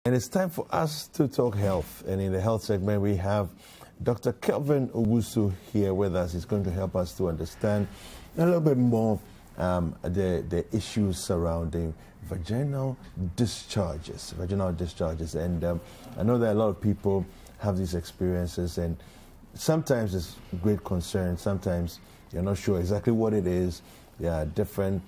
And it's time for us to talk health. And in the health segment, we have Dr. Kelvin Owusu here with us. He's going to help us to understand a little bit more the issues surrounding vaginal discharges. And I know that a lot of people have these experiences, and sometimes it's great concern. Sometimes you're not sure exactly what it is. There are different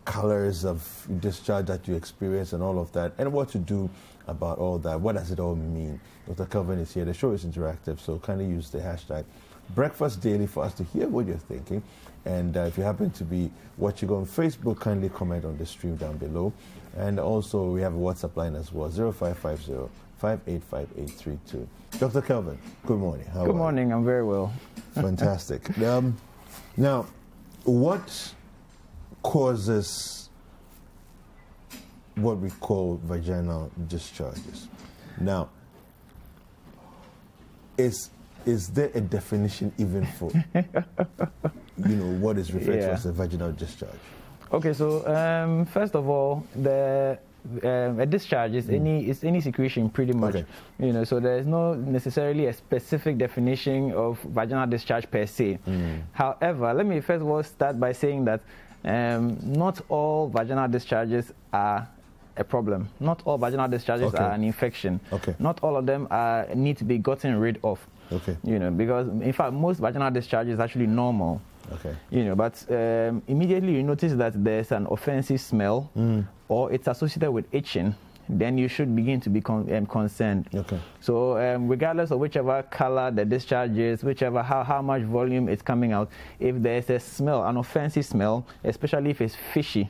colors of discharge that you experience and all of that, and what to do about all that. What does it all mean? Dr. Kelvin is here. The show is interactive, so kindly use the hashtag Breakfast Daily for us to hear what you're thinking. And if you happen to be watching on Facebook, kindly comment on the stream down below. And also, we have a WhatsApp line as well, 0550 585832. Dr. Kelvin, good morning. How are you? Good morning. I'm very well. Fantastic. Now, what causes what we call vaginal discharges? Now, is there a definition even for what is referred to as a vaginal discharge? Okay, so first of all, a discharge is any secretion, pretty much. Okay. So there is no necessarily a specific definition of vaginal discharge per se. However, let me first of all start by saying that not all vaginal discharges are a problem. Not all vaginal discharges are an infection. Not all of them need to be gotten rid of. Because in fact most vaginal discharge is actually normal. But immediately you notice that there's an offensive smell or it's associated with itching, then you should begin to be concerned. So regardless of whichever color the discharge is, how much volume is coming out, if there's a smell, an offensive smell, especially if it's fishy,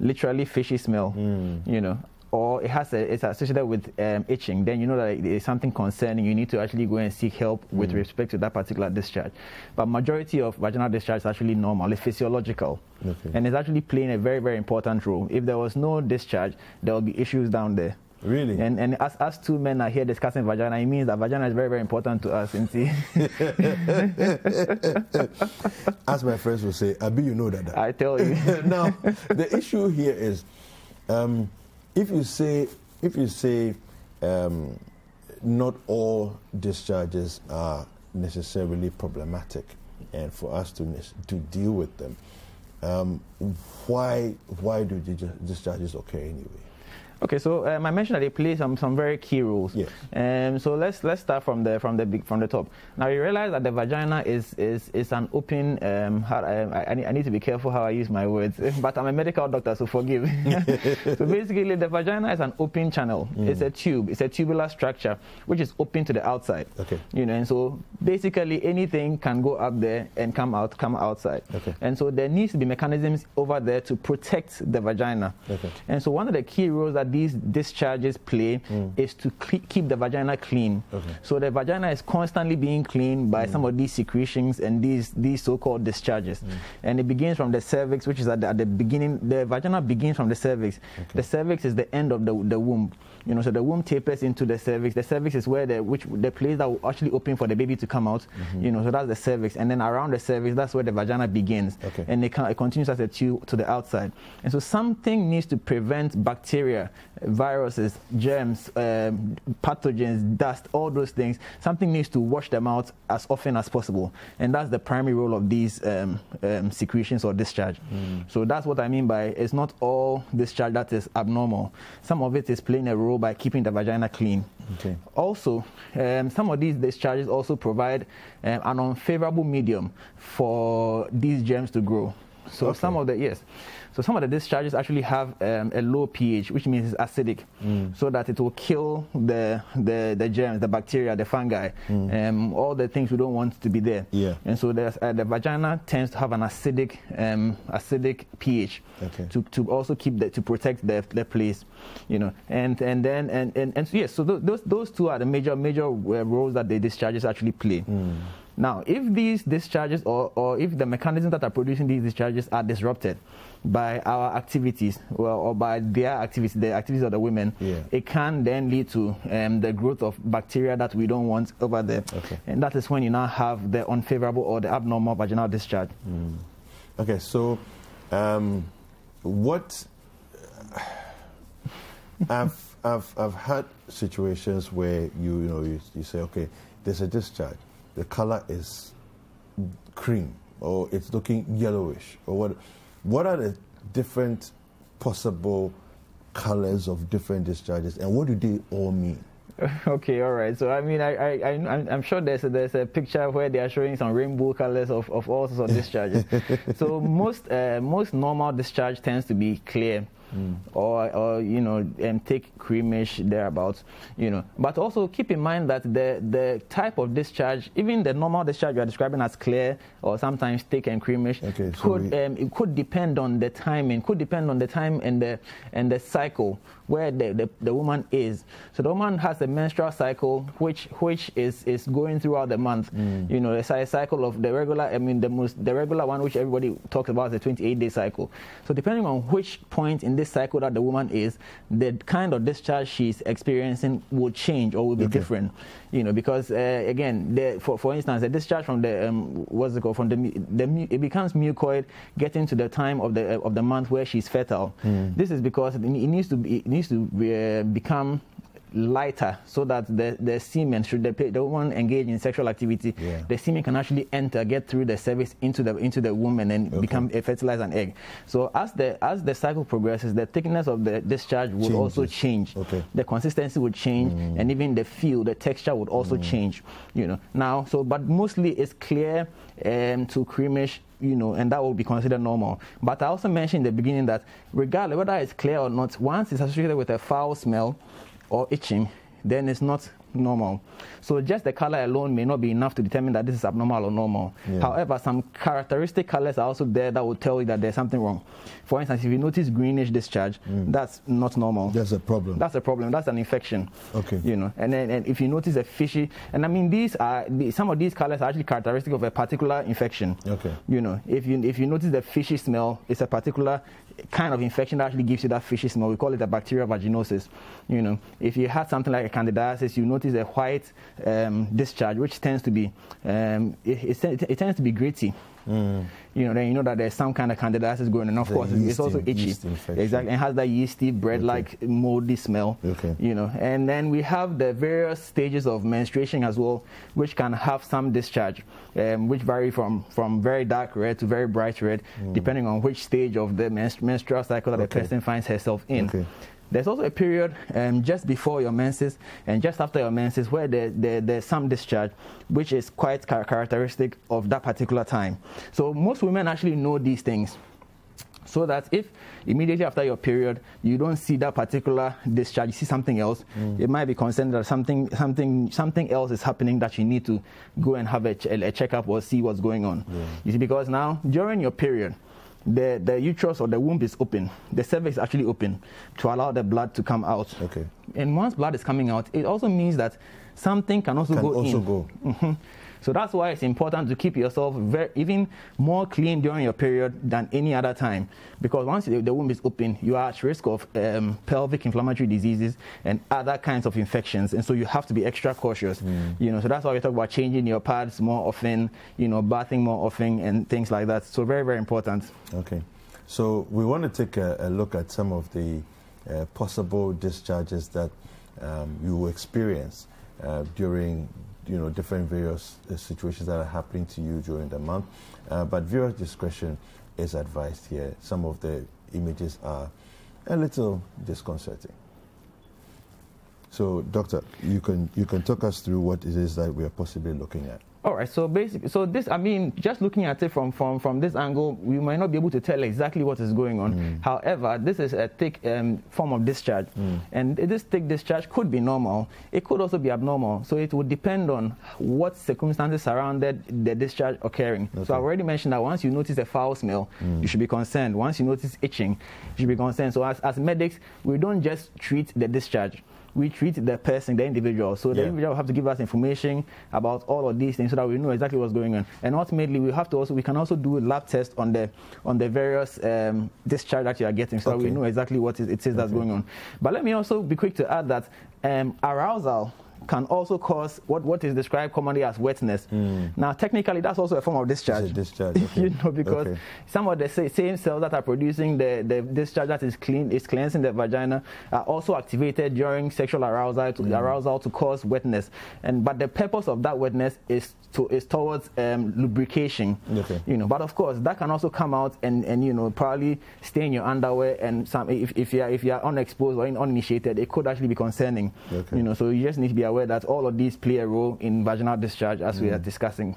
literally fishy smell, or it's associated with itching, then you know that there is something concerning. You need to actually go and seek help with respect to that particular discharge. But majority of vaginal discharge is actually normal, it's physiological, and it's actually playing a very, very important role. If there was no discharge, there will be issues down there. Really? And as two men are here discussing vagina, it means that vagina is very, very important to us. As my friends will say, Abi, you know that. I tell you. Now, the issue here is, if you say not all discharges are necessarily problematic, and for us to deal with them, why do discharges occur anyway? Okay, so I mentioned that they play some very key roles. Yes. So let's start from the top. Now you realize that the vagina is an open. I need to be careful how I use my words, but I'm a medical doctor, so forgive. So basically, the vagina is an open channel. It's a tube. It's a tubular structure which is open to the outside. And so basically anything can go up there and come outside. And so there needs to be mechanisms over there to protect the vagina. And so one of the key roles that these discharges play is to keep the vagina clean. So the vagina is constantly being cleaned by some of these secretions and these so-called discharges. And it begins from the cervix, which is at the beginning. The vagina begins from the cervix. The cervix is the end of the womb. So the womb tapers into the cervix. The cervix is where the place that will actually open for the baby to come out. So that's the cervix. And then around the cervix, that's where the vagina begins. And it continues as a tube to the outside. And so something needs to prevent bacteria, viruses, germs, pathogens, dust, all those things. Something needs to wash them out as often as possible. And that's the primary role of these secretions or discharge. So that's what I mean by it's not all discharge that is abnormal. Some of it is playing a role by keeping the vagina clean. Also, some of these discharges also provide an unfavorable medium for these germs to grow. So some of the discharges actually have a low pH, which means it's acidic, so that it will kill the germs, the bacteria, the fungi, all the things we don't want to be there. And so the vagina tends to have an acidic pH to also to protect the place, So those two are the major roles that the discharges actually play. Now, if these discharges or if the mechanisms that are producing these discharges are disrupted by our activities or by their activities, the activities of the women, it can then lead to the growth of bacteria that we don't want over there. And that is when you now have the unfavorable or the abnormal vaginal discharge. Okay, so what I've I've had situations where you say, okay, there's a discharge, the color is cream or it's looking yellowish or what are the different possible colors of different discharges and what do they all mean? Okay, all right. So I mean, I'm sure there's a picture where they are showing some rainbow colors of all sorts of discharges. So most normal discharge tends to be clear. Or take creamish thereabouts, But also keep in mind that the type of discharge, even the normal discharge you are describing as clear or sometimes thick and creamish, it could depend on the timing, could depend on the time and the cycle where the woman is. So the woman has a menstrual cycle which is going throughout the month. The cycle of the regular, the regular one which everybody talks about is the 28-day cycle. So depending on which point in this cycle that the woman is, the kind of discharge she's experiencing will change or will be different. Because again, for instance, the discharge from the it becomes mucoid, getting to the time of the month where she's fertile. This is because it needs to become lighter so that the semen, should the woman engage in sexual activity, the semen can actually get through the cervix into the womb and then become fertilize an egg. So as the cycle progresses, the thickness of the discharge would also change. The consistency would change, and even the texture would also change. Now, but mostly it's clear to creamish, and that will be considered normal. But I also mentioned in the beginning that regardless whether it's clear or not, once it's associated with a foul smell or itching, then it's not normal. So just the color alone may not be enough to determine that this is abnormal or normal. However, some characteristic colors are also there that will tell you that there's something wrong. For instance, if you notice greenish discharge, that's not normal. That's a problem. That's a problem. That's an infection. And then if you notice a fishy, and I mean some of these colors are actually characteristic of a particular infection. If you notice the fishy smell, it's a particular kind of infection that actually gives you that fishy smell. We call it a bacterial vaginosis. If you had something like a candidiasis, you notice a white discharge, which tends to be it tends to be gritty. Then you know that there's some kind of candidiasis going on. Of course, it's also itchy. Exactly, and has that yeasty, bread-like, moldy smell. And then we have the various stages of menstruation as well, which can have some discharge, which vary from very dark red to very bright red, depending on which stage of the menstrual cycle that the person finds herself in. There's also a period just before your menses and just after your menses where there's some discharge, which is quite characteristic of that particular time. So most women actually know these things, so that if immediately after your period you don't see that particular discharge, you see something else, it might be concerned that something else is happening, that you need to go and have a checkup or see what's going on. You see, because now during your period, the uterus or the womb is open, the cervix is actually open to allow the blood to come out. And once blood is coming out, it also means that something can also go in. So that's why it's important to keep yourself even more clean during your period than any other time, because once the womb is open, you are at risk of pelvic inflammatory diseases and other kinds of infections, and so you have to be extra cautious. So that's why we talk about changing your pads more often, bathing more often and things like that. So very, very important. So we want to take a look at some of the possible discharges that you will experience during different various situations that are happening to you during the month. But viewer discretion is advised here. Some of the images are a little disconcerting. So, Doctor, you can talk us through what it is that we are possibly looking at. All right, so basically, this, I mean, just looking at it from this angle, we might not be able to tell exactly what is going on. However, this is a thick form of discharge, and this thick discharge could be normal. It could also be abnormal, so it would depend on what circumstances surrounded the discharge occurring. So I've already mentioned that once you notice a foul smell, you should be concerned. Once you notice itching, you should be concerned. So as medics, we don't just treat the discharge. We treat the person, the individual. So the individual will have to give us information about all of these things so that we know exactly what's going on. And ultimately, we can also do a lab test on the various discharge that you are getting, so that we know exactly what it is that's going on. But let me also be quick to add that arousal can also cause what is described commonly as wetness. Now, technically, that's also a form of discharge. It's a discharge, okay. You know, because some of the same cells that are producing the discharge that is cleansing the vagina are also activated during sexual arousal to cause wetness. But the purpose of that wetness is towards lubrication. You know, but of course that can also come out and you know, probably stay in your underwear, and if you are unexposed or uninitiated, it could actually be concerning. You know, so you just need to be aware that all of these play a role in vaginal discharge, as we are discussing.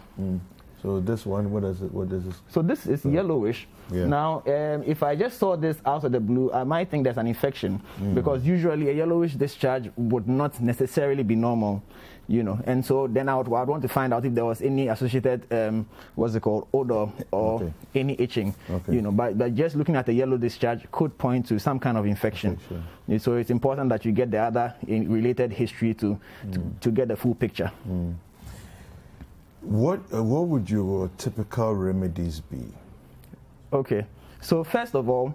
So this one, what is this? So this is yellowish. Now, if I just saw this out of the blue, I might think there's an infection, because usually a yellowish discharge would not necessarily be normal, you know. And so then I'd want to find out if there was any associated, what's it called, odor or any itching, you know. But just looking at the yellow discharge could point to some kind of infection. So it's important that you get the other related history to get the full picture. What would your typical remedies be? Okay. So first of all,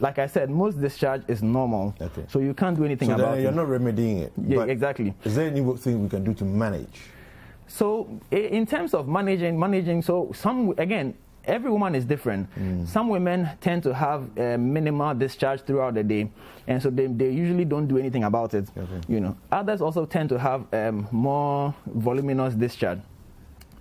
like I said, most discharge is normal. So you can't do anything about it. You're not remedying it. Yeah, exactly. Is there anything we can do to manage? So in terms of managing, so every woman is different. Some women tend to have minimal discharge throughout the day, and so they usually don't do anything about it. You know, others also tend to have more voluminous discharge.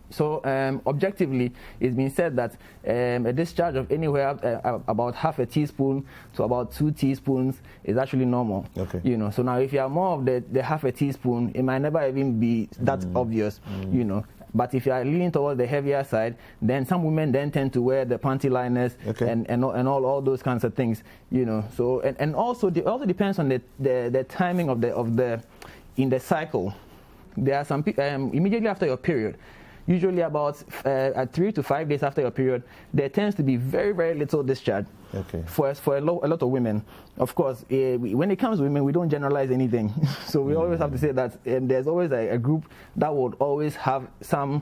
So objectively, it's been said that a discharge of anywhere about half a teaspoon to about 2 teaspoons is actually normal. You know, so now if you are more of the half a teaspoon, it might never even be that obvious. You know. But if you are leaning towards the heavier side, then some women then tend to wear the panty liners and all those kinds of things, you know. So and also it also depends on the timing of the in the cycle. There are some people immediately after your period. Usually about 3 to 5 days after your period, there tends to be very, very little discharge for a lot of women. Of course, when it comes to women, we don't generalize anything. So we always have to say that there's always a group that would always have some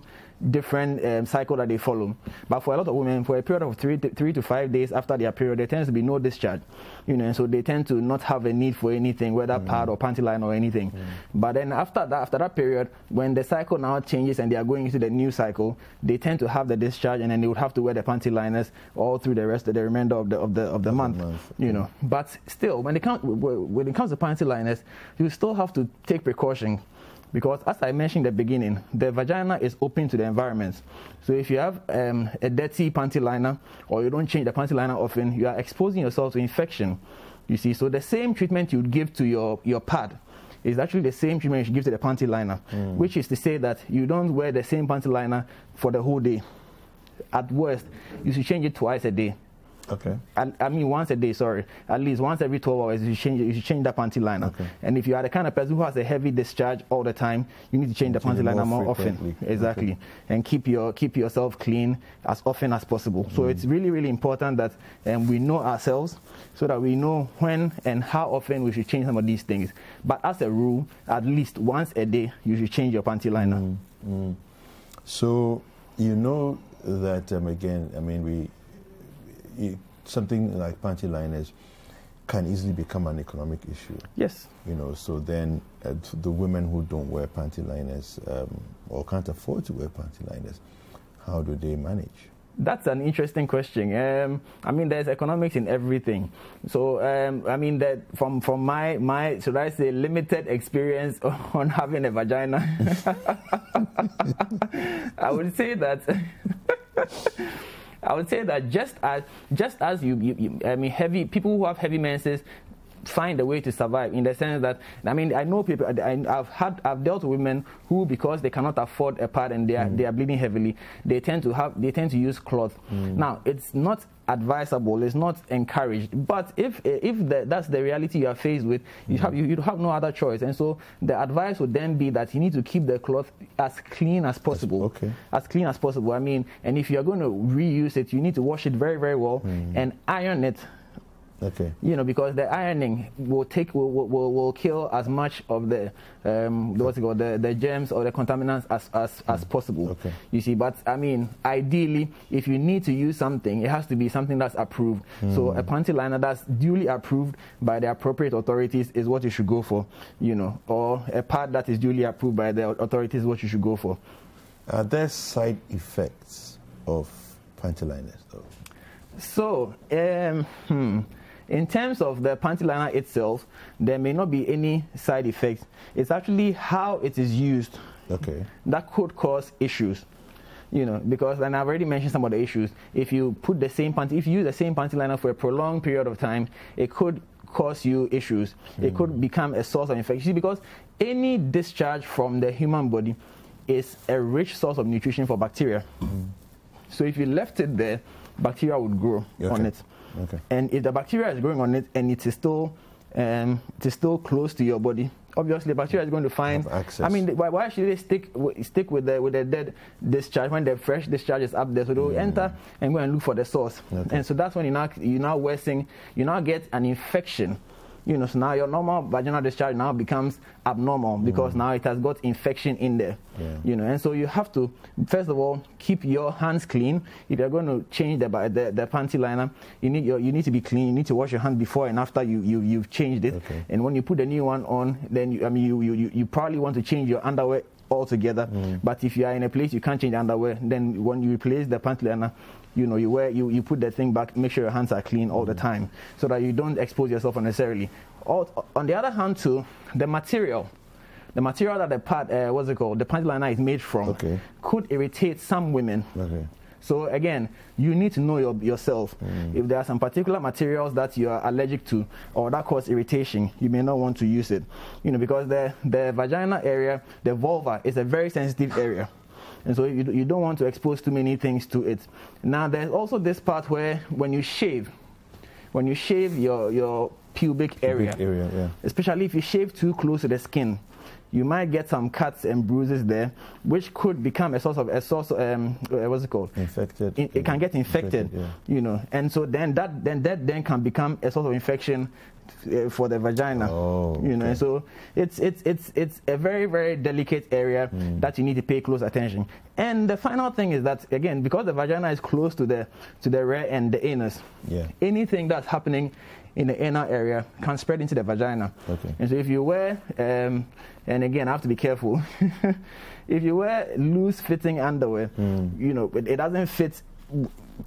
different cycle that they follow. But for a lot of women, for a period of 3 to 5 days after their period, there tends to be no discharge. You know, and so they tend to not have a need for anything, whether pad or panty line or anything. But then after that period, when the cycle now changes and they are going into the new cycle, they tend to have the discharge, and then they would have to wear the panty liners all through the remainder of the month. You know, but still, when it comes to panty liners, you still have to take precaution. Because as I mentioned in the beginning, the vagina is open to the environment. So if you have a dirty panty liner, or you don't change the panty liner often, you are exposing yourself to infection. You see, so the same treatment you would give to your pad is actually the same treatment you should give to the panty liner, which is to say that you don't wear the same panty liner for the whole day. At worst, you should change it twice a day. I mean once a day, sorry. At least once every 12 hours, you should change that panty liner. And if you are the kind of person who has a heavy discharge all the time, you need to change the panty liner more often. And keep yourself clean as often as possible. So it's really, really important that we know ourselves, so that we know when and how often we should change some of these things. But as a rule, at least once a day, you should change your panty liner. So you know that again, I mean something like panty liners can easily become an economic issue. Yes. You know, so then the women who don't wear panty liners or can't afford to wear panty liners, how do they manage? That's an interesting question. I mean, there's economics in everything. So, I mean, that from my should I say, limited experience on having a vagina, I would say that just as you I mean, people who have heavy menses find a way to survive, in the sense that, I mean, I know people, I've dealt with women who, because they cannot afford a pad and they are bleeding heavily, they tend to use cloth. Now, it's not advisable, it's not encouraged, but if that's the reality you are faced with, you have no other choice. And so the advice would then be that you need to keep the cloth as clean as possible. As clean as possible. I mean, and if you're going to reuse it, you need to wash it very, very well and iron it Okay. You know, because the ironing will kill as much of the the germs or the contaminants as possible. Okay. You see, but I mean, ideally, if you need to use something, it has to be something that's approved. So a panty liner that's duly approved by the appropriate authorities is what you should go for. You know, or a pad that is duly approved by the authorities is what you should go for. Are there side effects of panty liners, though? So, in terms of the panty liner itself, there may not be any side effects. It's actually how it is used that could cause issues. You know, because, and I've already mentioned some of the issues. If you use the same panty liner for a prolonged period of time, it could cause you issues. It could become a source of infection, because any discharge from the human body is a rich source of nutrition for bacteria. So if you left it there, bacteria would grow on it. And if the bacteria is growing on it and it is still close to your body, obviously the bacteria is going to find access. I mean, why should they stick with the dead discharge when the fresh discharge is up there? So they'll enter and go and look for the source. And so that's when you now worsen, you now get an infection. You know, so now your normal vaginal discharge now becomes abnormal, because now it has got infection in there. You know, and so you have to, first of all, keep your hands clean. If you're going to change the panty liner, you need to be clean. You need to wash your hands before and after you've changed it. And when you put the new one on, then you probably want to change your underwear altogether. But if you are in a place you can't change underwear, then when you replace the panty liner, you know, you put the thing back, make sure your hands are clean all the time, so that you don't expose yourself unnecessarily. On the other hand, too, the material that the the panty liner is made from could irritate some women. So again, you need to know yourself. If there are some particular materials that you are allergic to or that cause irritation, you may not want to use it. You know, because the vagina area, the vulva, is a very sensitive area. And so you don't want to expose too many things to it. Now, there's also this part where when you shave your pubic area, especially if you shave too close to the skin, you might get some cuts and bruises there, which could become a source what's it called? Infected. It can get infected, you know, and so then that can become a source of infection for the vagina. You know, and so it's a very, very delicate area that you need to pay close attention. And the final thing is that, again, because the vagina is close to the rear and the anus, anything that's happening in the anal area can spread into the vagina. And so if you wear, and again, I have to be careful, if you wear loose fitting underwear, you know, it doesn't fit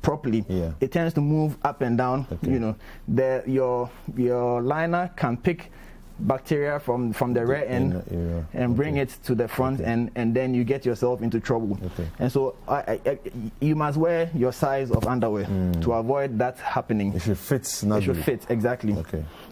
properly. It tends to move up and down. You know, your liner can pick bacteria from the rear end and bring it to the front, and then you get yourself into trouble. And so you must wear your size of underwear to avoid that happening. It should fit snugly. It should fit, exactly.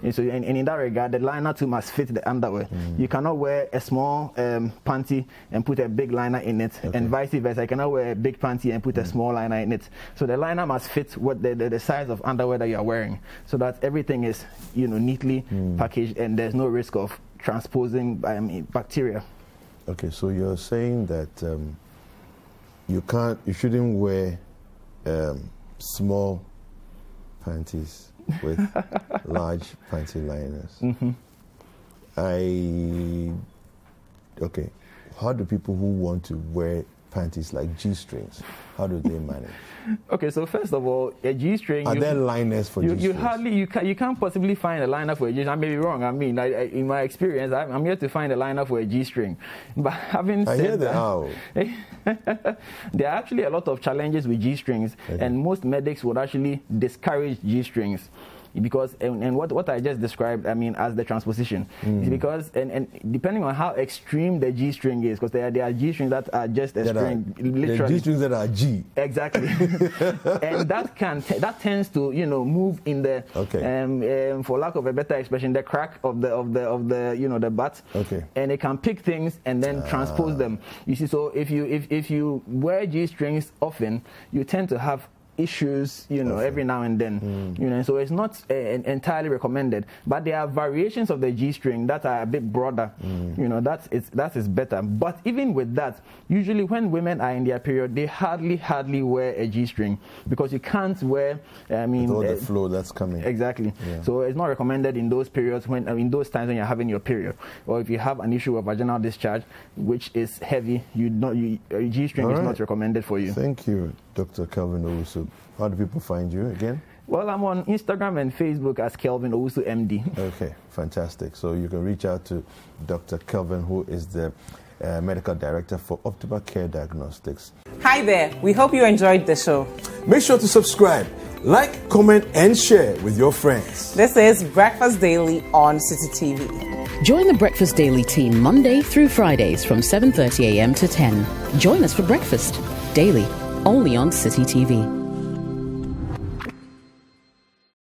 And so and in that regard, the liner too must fit the underwear. You cannot wear a small panty and put a big liner in it, and vice versa. I cannot wear a big panty and put a small liner in it. So the liner must fit what the size of underwear that you are wearing, so that everything is, you know, neatly packaged and there's no risk of transposing bacteria. Okay, so you're saying that you shouldn't wear small panties with large panty liners. Okay, how do people who want to wear panties like Gstrings, how do they manage? Okay, so first of all, a G-string... Are there liners for G-strings? You can't possibly find a liner for a G-string. I may be wrong. I mean, in my experience, I'm yet to find a liner for a G-string. But having said that, there are actually a lot of challenges with G-strings, and most medics would actually discourage G-strings. Because and what I just described, I mean, as the transposition, is because and depending on how extreme the G string is, because there are G strings that are just a string, literally. There are G strings that are G. Exactly, and that tends to, you know, move in the for lack of a better expression, the crack of the you know, the butt, and it can pick things and then transpose them. You see, so if you wear G strings often, you tend to have issues, every now and then, so it's not entirely recommended. But there are variations of the G-string that are a bit broader, that is better. But even with that, usually when women are in their period, they hardly wear a G-string, because you can't wear, with all the flow that's coming. Exactly. Yeah. So it's not recommended in those periods, in those times when you're having your period, or if you have an issue with vaginal discharge, which is heavy, a G-string is not recommended for you. Thank you, Dr. Kelvin Owusu. How do people find you again? Well, I'm on Instagram and Facebook as Kelvin Owusu MD. Okay, fantastic. So you can reach out to Dr. Kelvin, who is the Medical Director for Optimal Care Diagnostics. Hi there. We hope you enjoyed the show. Make sure to subscribe, like, comment, and share with your friends. This is Breakfast Daily on Citi TV. Join the Breakfast Daily team Monday through Fridays from 7:30 a.m. to 10. Join us for breakfast daily, only on Citi TV.